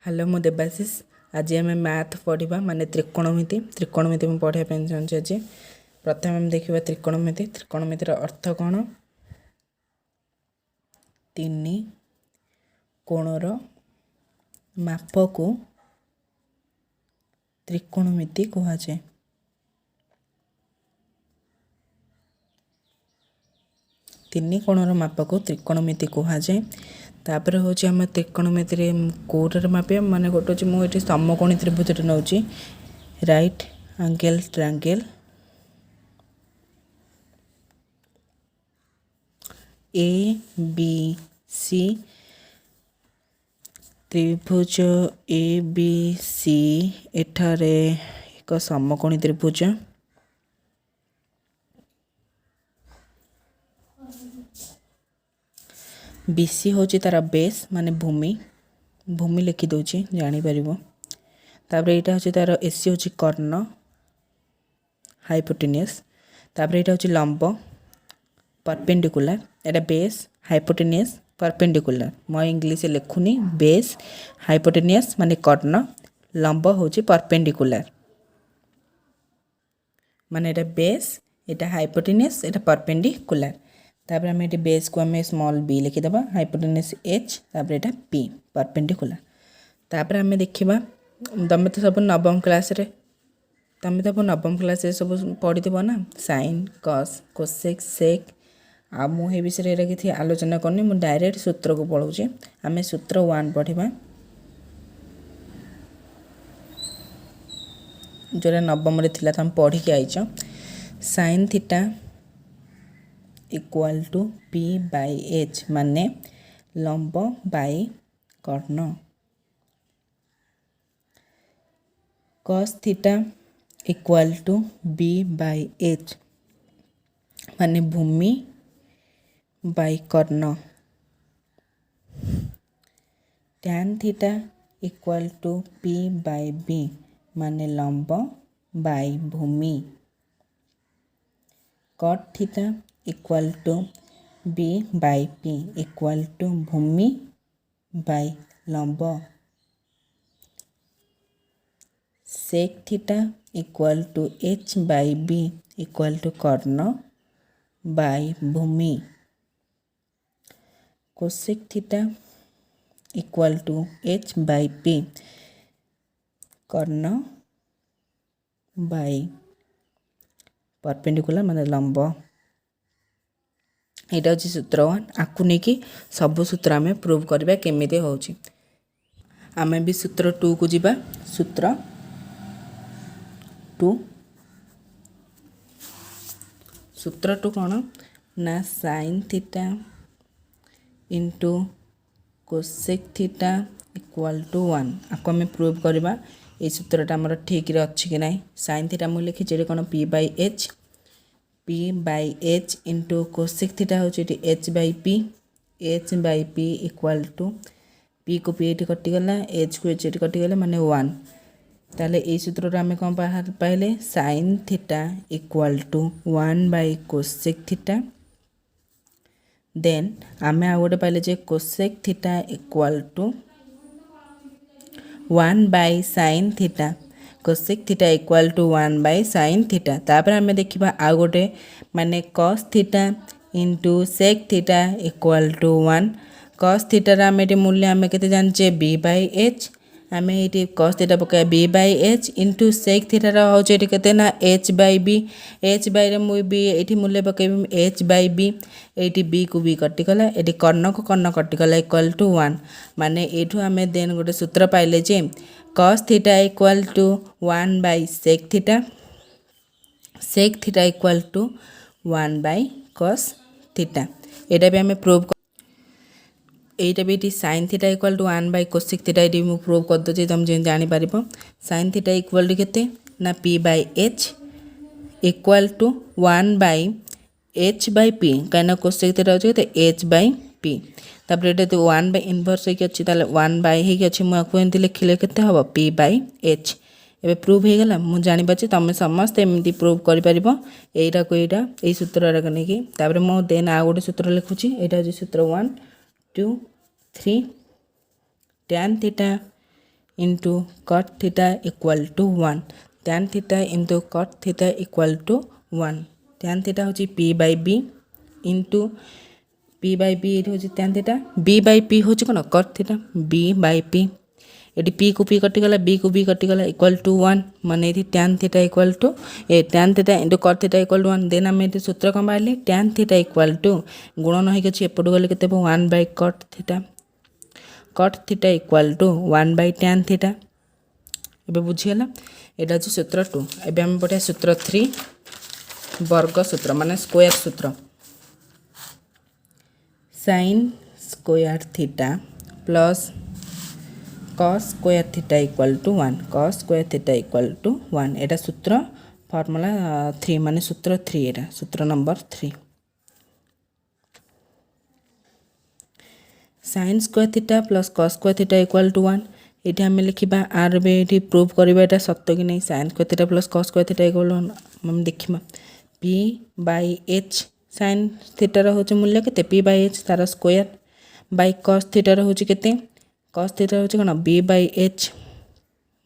Hello मु देवाशीष। आज आम मैथ पढ़ा माने त्रिकोणमिति में पढ़ाई चाहिए। आज प्रथम आम देखा त्रिकोणमितिर अर्थ कौन। तीन कोणर माप को त्रिकोणमिति कहुए। तीन कोणर माप को त्रिकोणमिति कहुए। तापर हूँ आम त्रिकोणमिति कौटार मापे माने गोटे मुझे समकोणी त्रिभुज नौ right angle triangle A B C त्रिभुज ए बी सी एठारे एक समकोणी त्रिभुज बीसी हूँ तार बेस माने भूमि लिखि दूची जापर। तापर यहाँ हूँ तार एसी हूँ कर्ण हाइपोटेनियस। तापर यहाँ हूँ लंब परपेंडिकुलर। एटा बेस हाइपोटेनियस परपेंडिकुलर। मो इंग्लिश लिखुनी बेस हाइपोटेनियस माने कर्ण लंब हूँ परपेंडिकुलर माने एटा बेस एटा हाइपोटेनियस एटा परपेंडिकुलर। तापर आम ये बेस को आम स्मॉल बी लिखिदेबा हाइपोटेनियस एच तापर एटा पी परपेंडिकुलर। तापर आम देखा तुम तो सब नवम क्लास सब पढ़ी ना साइन कस कोसेक सेक आ मुझे विषय किसी आलोचना करनी मु डायरेक्ट सूत्र को पढ़ाऊँ। आम सूत्र 1 पढ़ा जोरा नवम थी तुम पढ़ी आईच। Sine theta equal to P by H माने लंब बाई कर्ण। Cos theta equal to B by H माने भूमि बाई कर्ण। Tan theta equal to P by B माने लंब बाई भूमि। Cot theta equal to B by P equal to भूमि बाई लंब। Sec theta equal to H by B equal to कर्ण by भूमि। Cosec theta equal to H by P कर्ण by perpendicular माने लंब। यहाँ हूँ सूत्र 1 आपको नहीं सबू सूत्र आम प्रूव करवा केमी हो। आम भी सूत्र 2 को जीवा। सूत्र 2 कौन ना sine theta into cosec theta equal to 1 आपको आम प्रूव करवा ये सूत्रटा आमर ठीक रे अच्छी कि नहीं। साइन थीटा मुझे लिखी कौन P by H into cosec theta हूँ H by P equal to P को पी ये कटिगला एच को एच कटिगला माने 1। ताले ये सूत्र आम कौन बाहर पाइले sine theta equal to 1 by cosec theta. Then आम आ गोटे पाइले जे cosec theta equal to 1 by sine theta. Cosec theta equal to 1 by sine theta. तापर आम देखा आउ गोटे माने cos theta into sec theta equal to 1। Cos थीटार आम ये मूल्य आम के जाने बी बाई एच आम ये कस थीटा पकाया B by H into sec थीटार हूँ ये ना H by B. H by मुझे बी ये मूल्य पकईबी एच बाई बी ये बी को बी कटिगला ये कर्ण को कर्ण कटिगला इक्वाल टू 1 माने ये आम देन गोटे सूत्र पाइले जे cos theta equal to 1 by sec theta equal to 1 by cos theta. यहाँ भी आम प्रूव यहाँ भी sine theta equal to 1 by cosec theta ये मुझे प्रूव कर दूसरी तुम जापर। साइन थीटा इक्वाल टू केते ना P by H equal to 1 by H by P कहीं कोसेक थीटा अच्छे एच बाई पी। तापर ये 1 बाई इनवर्स होगी अच्छी 1 बाई होगी मुझे लिखिले के हम पी बाई एच एवं प्रूव हो गला। मुझे जापारे तुम समस्त एमती प्रूव कर यहीटा को यही सूत्र नहीं मो देन आ गोटे सूत्र लिखुची। यहाँ हूँ सूत्र 1 2 3 tan theta into cot theta equal to 1 tan theta into cot theta equal to 1 tan theta होची p by b into p by b एठी होची tan theta b by p होची कोन cot theta b by p eighty p को p कटि गला b को b कटि गला इक्वल टू 1 माने एठी tan theta equal to tan theta into cot theta equal to 1 then हम एठी सूत्र कम बाहले tan theta इक्वल टू गुणन होई गछि एपटो गले केते 1 by cot theta equal to 1 by tan theta एबे बुझियला एटा छि सूत्र 2 एबे हम पढिया सूत्र 3 वर्ग सूत्र माने स्क्वायर सूत्र sin square theta plus cos square theta equal to 1 cos square theta equal to 1 एटा सूत्र फार्मूला 3 माने सूत्र 3 एटा सूत्र number 3 sin square theta plus cos square theta equal to 1 eighty हम लिखिबा आर बे एटी प्रूव करबा एटा सत्य कि नहीं sin square theta plus cos square theta equal to 1 हम देखिबा p by h sin theta रो होचे मूल्य केते p by h तार स्क्वायर by cos theta रो होचे केते cos theta होचे कोन b by h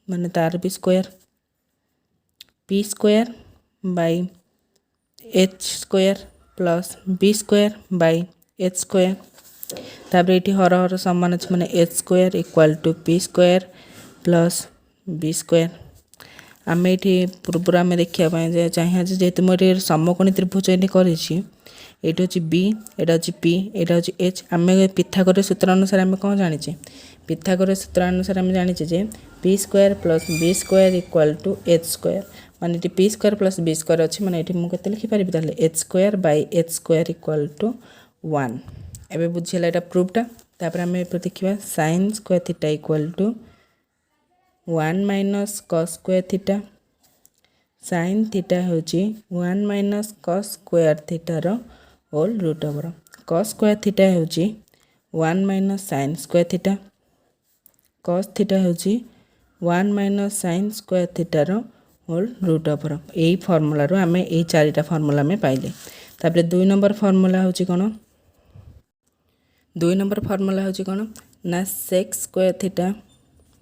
माने तार भी square p square by h square plus b square by h square तापर एठी हर हर समान अछि माने h square equal to p square plus b square आमे एठी पूरा में देखिया पय जे चाहिए जेते मोरे समकोणी त्रिभुज एठी करिछि एठी होछि b एटा होछि p एटा होछि h आमे पिथागोरस सूत्र अनुसार आमे कोन जानि छे पिथागोरस सूत्र अनुसार आमे जानि छे जे p square plus b square equal to h square माने एठी p square plus b square अछि माने एठी मु केते लिखि परिबि ताले h square by h square equal to 1 एबे बुझियला एटा प्रूफटा तापर आमे देखिबा sin square theta equal to 1 minus cos square theta sin theta होची 1 minus cos square theta रो whole root over cos square theta होची 1 minus sin square theta cos theta होची 1 minus sin square theta रो whole root over एई formula रो हमें एई चारिटा formula में पाइले तापर 2 नंबर फार्मूला होची कोन 2 नंबर फार्मूला होची कोन ना sec square theta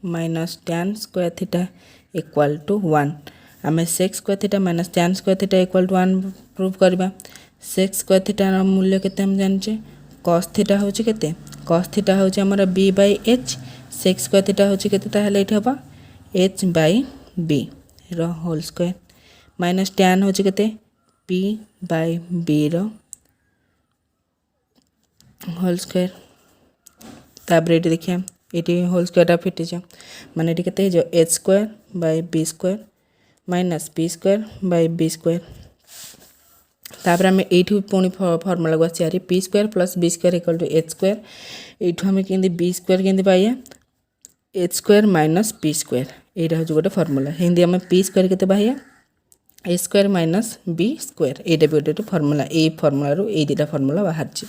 minus tan square theta equal to 1 आमे sec square theta minus tan square theta equal to 1 prove करबा sec square theta रो मूल्य केते हम जानचे cos theta होची केते cos theta होची हमरा b by h sec square theta होची केते ताहले एठी होबा h by b रो होल स्क्वायर minus tan होची केते p by b रो होल स्क्वायर तापर एठी देखिया एटी होल स्क्वायर फिट जा माने एटी केते जो h square by b square minus p square by b square तापर हम एठी पुनी फार्मूला को चारि p square plus b square equal to h square एठो हम केंदी b स्क्वायर केंदी पाइया h square minus p square एटा हो गोटे फार्मूला हिंदी हम p स्क्वायर केते पाइया a square minus b square एटा भी गोटे फार्मूला ए फार्मूला रो ए दिटा फार्मूला बाहर छी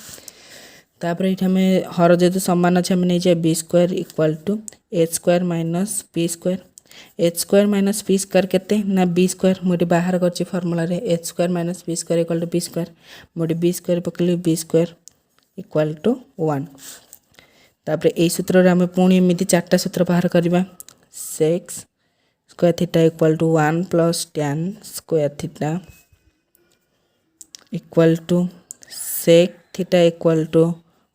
तापर एठी हमें हर जेतु समान अछि हम नै जे b square equal to h square minus p square h square minus p square केते ना b स्क्वायर मोटी बाहर करछि फार्मूला रे h square minus p square equal to b square मोटी b स्क्वायर पकले b स्क्वायर इक्वल टू 1 तापर एई सूत्र रे हम पुनी एमिति चारटा सूत्र बाहर करबा sec square theta equal to 1 plus tan square theta equal to sec theta equal to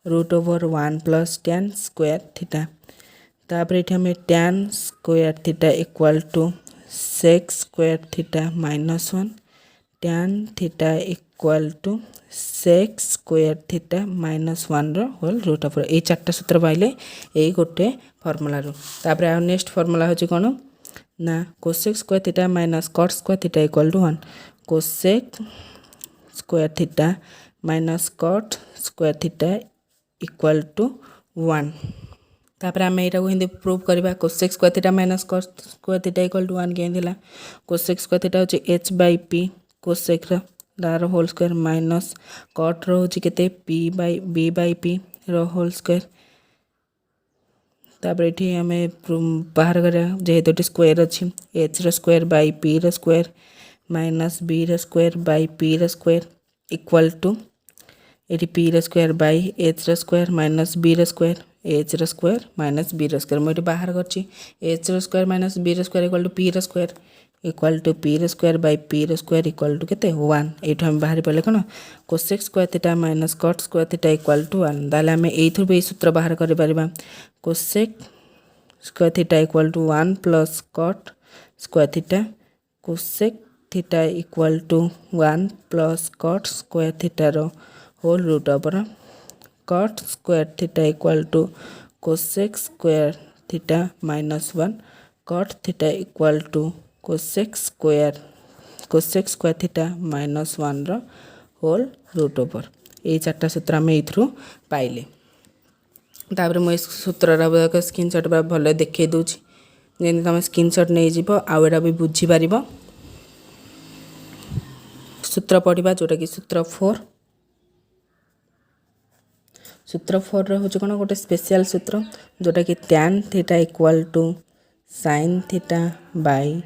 root over 1 plus tan square theta तापर एठी हमें tan square theta equal to sec square theta minus 1 tan theta equal to sec square theta minus 1 रो whole root over ए चारटा सूत्र पाइले ए गोटे formula रो तापर आ नेक्स्ट फार्मूला होची कोन ना cosec square theta minus cot square theta equal to 1 cosec square theta minus cot square theta equal to 1 तापर हम एटा को हिंदी प्रूव करबा cosec square theta minus cot square theta equal to 1 केंदिला cosec स्क्वायर थीटा होची h by p cosec रो दार whole square minus cot रो होची केते p by b by p रो होल स्क्वायर तापर एठी हमें बाहर करा जेहेतु स्क्वायर अछि h रो स्क्वायर by p रो स्क्वायर माइनस b रो स्क्वायर by p रो स्क्वायर इक्वल टू एटी p रो स्क्वायर बाय h रो स्क्वायर माइनस b रो स्क्वायर एच रो स्क्वायर माइनस बी रो स्क्वायर मुझे बाहर करछि एच रो स्क्वायर माइनस बी रो स्क्वायर इक्वल टू पी रो स्क्वायर इक्वल टू पी रो स्क्वायर बाय पी रो स्क्वायर इक्वल टू केते 1 एठो हम बाहर पले कोन cosec square theta minus cot square theta equal to 1 दाले हम एथुर बे सूत्र बाहर करि परिबा cosec square theta equal to 1 plus cot square theta cosec theta equal to 1 plus cot square theta रो whole root over cot square theta equal to cosec square theta minus 1 cot theta equal to cosec square theta minus 1 रो whole root over ये चार्टा सूत्र आम ये पाइले तापर मुझे सूत्र स्क्रीनशॉट भल देखई दूची जमी तुम स्क्रीनशॉट नहीं जीव आउ एटा भी बुझीपार सूत्र पढ़ा जोटा कि सूत्र 4 हूँ कौन गोटे स्पेशल सूत्र जोटा कि tan theta equal to sin theta by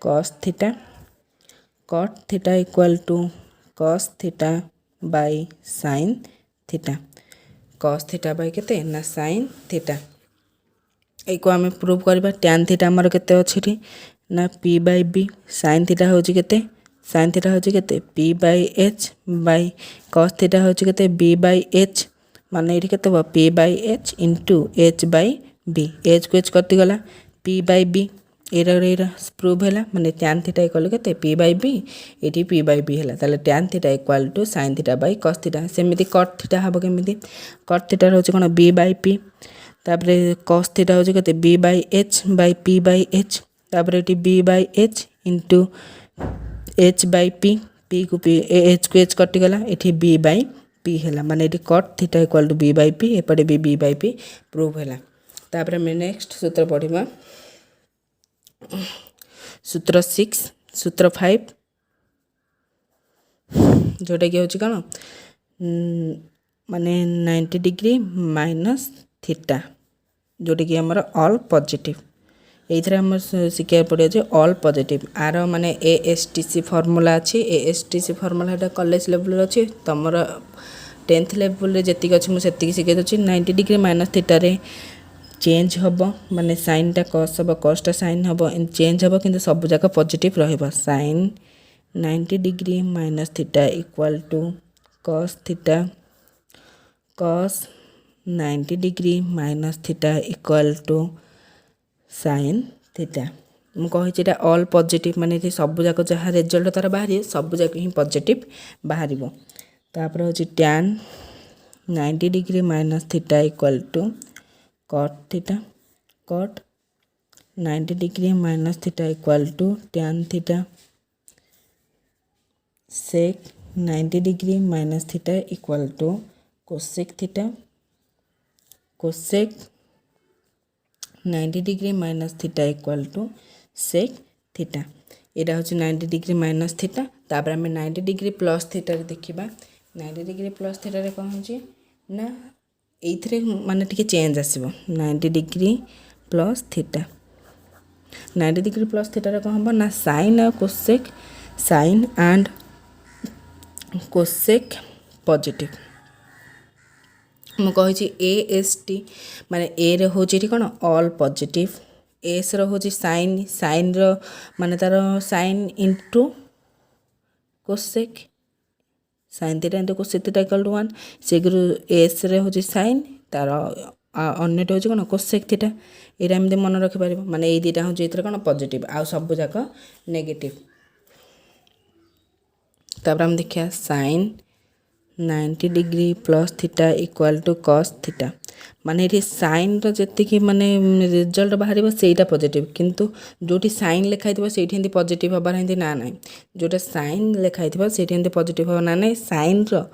cos theta cot theta equal to cos theta by sin theta cos theta by केते ना sin थीटा एक आम प्रूव करबा tan थीटा हमर केते अछि ना p by b sin theta होची केते sin थीटा होची केते p by h by cos theta होची केते b बाय h माने एठी केते p by h into h by b h को h कटि गला p बाय b एरा प्रूव हैला माने tan थीटा इक्वल केते p बाय b एठी p बाय b हैला ताले tan theta equal to sin theta by cos theta सेमिति cot theta हबो केमिति cot थीटा होची कोन b बाय p तापरे cos थीटा होची केते b by h by p by h तापरे एठी b by h into h by p p को p h को h कटि गला एठी b बाय p हैला माने एठी cot theta equal to b by p एपटे b बाय p प्रूव हैला तापरे मैं नेक्स्ट सूत्र पढिबा सूत्र 6 सूत्र 5 जोटा कि होची कोन माने 90 डिग्री माइनस थीटा जोटा कि हमर ऑल पॉजिटिव एथरे हम शिक्षा पड़े जे ऑल पॉजिटिव आर माने ASTC फार्मूला अछि ASTC फार्मूला एटा कॉलेज लेवल रे अछि तमर 10th लेवल रे जति अछि मु सेति शिखे दछि 90 डिग्री माइनस थीटा रे चेंज हबो माने साइन टा cos हबो cos टा साइन हबो इन चेंज हबो किंतु सब जगह पॉजिटिव रहबो sine 90 degree minus theta equal to cos थीटा cos 90 degree minus theta equal to sine theta मु कहि जेटा ऑल पॉजिटिव माने जे सब जगह जहा रिजल्ट तार बाहरी सब जगह ही पॉजिटिव बाहरिबो तापर होची tan 90 degree minus theta equal to cot theta cot 90 degree minus theta equal to tan theta sec 90 degree minus theta equal to cosec theta cosec 90 degree minus theta equal to sec theta एटा होची 90 degree minus theta तापर हम 90 degree plus theta रे देखिबा 90 degree plus theta रे कोन होची ना एथरे माने टिके चेंज आसीबो 90 degree plus theta 90 degree plus theta रे कोन हबो ना sin और cosec sin and cosec positive मु कहि छी AST माने A रे होची ठी कोन ऑल पॉजिटिव S रो होची sin रो माने तारो sin into cosec sin theta into cosec theta equal to 1 सेगरु S रे होची sin तार अन्य होची कोन cosec थीटा एरा हम मन रखि पारिबो माने ए दीटा होची इतरे कोन पॉजिटिव आ सब जाक नेगेटिव तापर हम देखिया sin 90 degree plus theta equal to cos theta माने एठी sin रो जति कि माने रिजल्ट बाहरिबो सेटा पॉजिटिव किंतु जोटी sin लिखाइतबो सेठी हिंदी पॉजिटिव हबार हिंदी ना नाही जोटा sin लिखाइतबो सेठी हिंदी पॉजिटिव हो ना नाही sin रो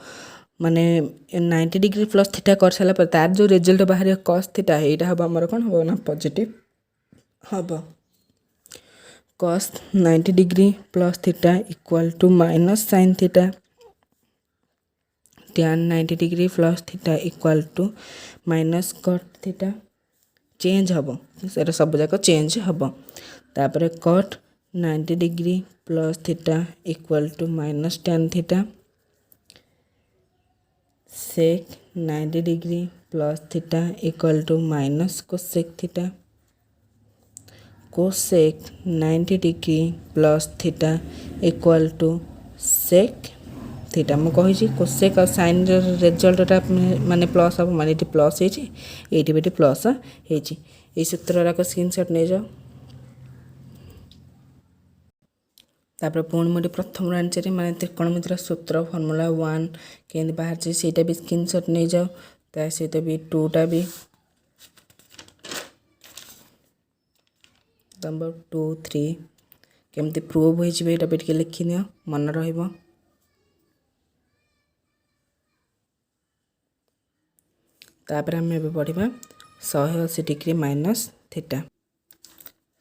माने 90 डिग्री प्लस थीटा कर साला पर तार जो रिजल्ट बाहर cos थीटा एटा हबो हमर कोन हबो ना पॉजिटिव हबो cos 90 degree plus theta equal to minus sin theta tan 90 degree plus theta equal to minus cot theta change हबो सेरा सब जाक चेंज हबो तापर cot 90 degree plus theta equal to minus tan theta sec 90 degree plus theta equal to minus cosec theta cosec 90 degree plus theta equal to sec theta ମୁଁ କହିଛି କୋसेକ୍ ଆଉ ସାଇନ୍ର ରେଜଲ୍ଟଟା ମାନେ ପ୍ଲସ୍ ହେବ ମାନେ ଏଠି ପ୍ଲସ୍ ହେଇଛି ଏଇଠି ବି ଏଠି ପ୍ଲସ୍ ହେଇଛି ଏଇ ସୂତ୍ରରାକ ସ୍କ୍ରିନସଟ୍ ନେଇଯାଅ ତାପରେ ପୁଣି ମୁଁ ଏଠି ପ୍ରଥମରୁ ଆଣିଛି ମାନେ ତ୍ରିକୋଣମିତିର ସୂତ୍ର ଫର୍ମୁଲା 1 କେମିତି ବାହାରିଛି ସେଇଟା ବି ସ୍କ୍ରିନସଟ୍ ନେଇଯାଅ ତା ସହିତ ବି 2ଟା ବି ନମ୍ବର 2 3 କେମିତି ପ୍ରୁଭ୍ ହୋଇଯିବ ଏଇଟା ବି ଟିକେ ଲେଖିନିଅ ମନେ ରହିବ तापर आम ए पढ़ा 180 degree minus theta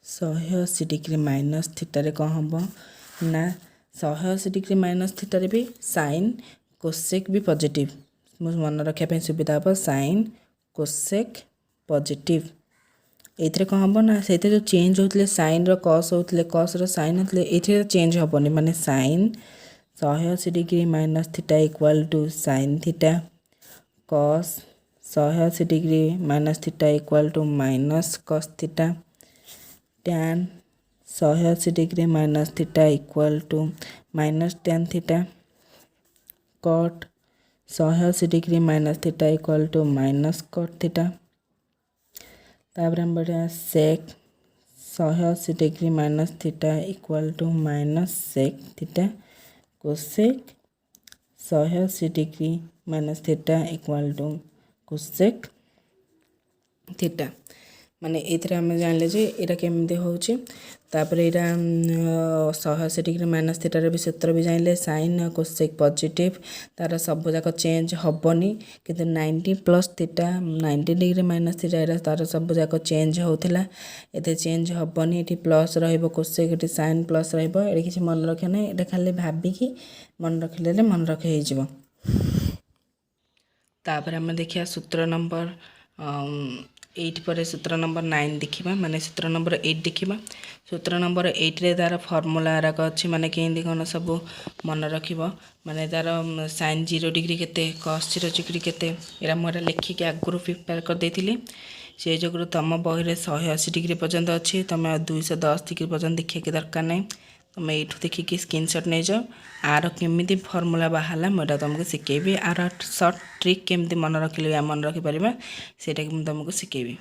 180 degree minus थीटारे कौन हम ना 180 डिग्री माइनस थीटारे भी साइन कोसेक भी पॉजिटिव मन रखापी सुविधा हम साइन कोसेक पॉजिटिव ये कौन हम ना से जो चेंज होते साइन रस होते कस साइन होते ये चेंज हेनी माने sine 180 degree minus theta equal to sine theta cos 180 degree minus theta equal to minus cos theta tan 180 degree minus theta equal to minus tan theta cot 180 degree minus theta equal to minus cot theta तापर हम बढ़िया sec 180 degree minus theta equal to minus sec theta cosec 180 degree minus theta equal to cosec theta माने एथरे हम जानले जे एटा केमते होची तापर एटा 180 degree minus theta रे भी सूत्र भी जानले साइन कोसेक पॉजिटिव तार सब जाक चेंज हबनी किंतु 90 plus theta 90 degree minus theta एटा तार सब जाक चेंज होतला एते चेंज हबनी एठी प्लस रहइबो कोसेक एठी साइन प्लस रहइबो एठी किछ मन रखे नै एटा खाली भाबी कि मन रखिले मन रखे हे जिवो तापर आम देखिया सूत्र नंबर 8 पर सूत्र नंबर 9 देखा माने सूत्र नंबर 8 देखा सूत्र नंबर 8 रे तार फॉर्मूला राक अच्छी माने केंदी कोन सब मन रखिबो माने तार sin 0 डिग्री केते cos 0 डिग्री केते एरा मोरा लिखि के आगुरु प्रिपेयर कर देथिली से जोगुरु तम बही रे 180 डिग्री पर्यंत अच्छी तमे 210 डिग्री पर्यंत देखिए के दरकार नहीं तुम ये देखिए स्क्रीनशॉट नहीं जाओ आर केमी फर्मूला बाहर मुझे तुमको शिखेबी आर सर्ट ट्रिक केमी मन रखिले मन रखिपर से तुमको शिखेबी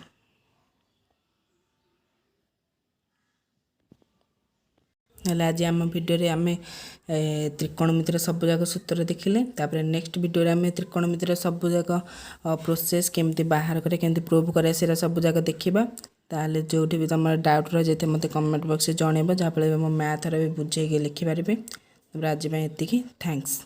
आज आम भिडियो आम त्रिकोणमितिर सबूक सूत्र देखिले तापर नेक्स्ट वीडियो आम त्रिकोणमितिर सबूक प्रोसेस केमती बाहर करे केमती प्रूव करे से सबूक देखा ताले जो भी तुम डाउट रही जाए मत कमेंट बॉक्स में जनइब जहाँफल मो मैथर भी बुझे लिखिपारे आज ये थैंक्स।